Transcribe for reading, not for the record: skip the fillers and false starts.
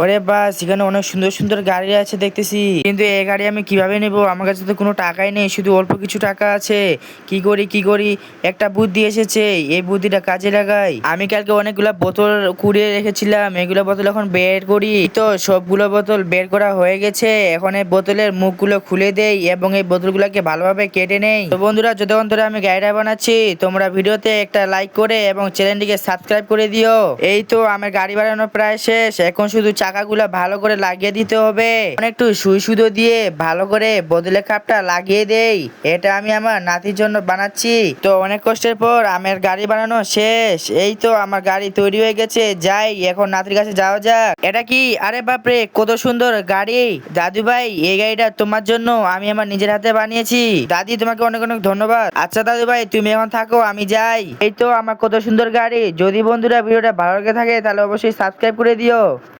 ওরে বাস, এখানে অনেক সুন্দর সুন্দর গাড়ি আছে দেখতেছি, কিন্তু এই গাড়ি আমি কিভাবে নেব? আমার কাছে তো কোনো টাকাই নেই, শুধু অল্প কিছু টাকা আছে। কি করি একটা বুদ্ধি এসেছে, এই বুদ্ধিটা কাজে লাগাই। আমি কালকে অনেকগুলা বোতল কুড়িয়ে রেখেছিলাম, এগুলো বোতল এখন বের করি। এই তো সবগুলো বোতল বের করা হয়ে গেছে। এখন এই বোতলের মুখগুলো খুলে দেই এবং এই বোতলগুলোকে ভালোভাবে কেটে নেই। তো বন্ধুরা, যতক্ষণ ধরে আমি গাড়িটা বানাচ্ছি, তোমরা ভিডিওতে একটা লাইক করে এবং চ্যানেলটিকে সাবস্ক্রাইব করে দিও। এই তো আমার গাড়ি বানানো প্রায় শেষ, এখন শুধু চাকাগুলো ভালো করে লাগিয়ে দিতে হবে। একটু সুই সুতো দিয়ে ভালো করে বদলে কাপটা লাগিয়ে দেই। এটা আমি আমার নাতির জন্য বানাচ্ছি। তো অনেক কষ্টের পর আমার গাড়ি বানানো শেষ। এই তো আমার গাড়ি তৈরি হয়ে গেছে, যাই এখন নাতির কাছে যাওয়া যাক। এটা কি? আরে বাপরে, কত সুন্দর গাড়ি! দাদু ভাই, এই গাড়িটা তোমার জন্য আমি আমার নিজের হাতে বানিয়েছি। দাদি, তোমাকে অনেক অনেক ধন্যবাদ। আচ্ছা দাদু ভাই, তুমি এখন থাকো, আমি যাই। এই তো আমার কত সুন্দর গাড়ি। যদি বন্ধুরা ভিডিওটা ভালো লেগে থাকে তাহলে অবশ্যই সাবস্ক্রাইব করে দিও।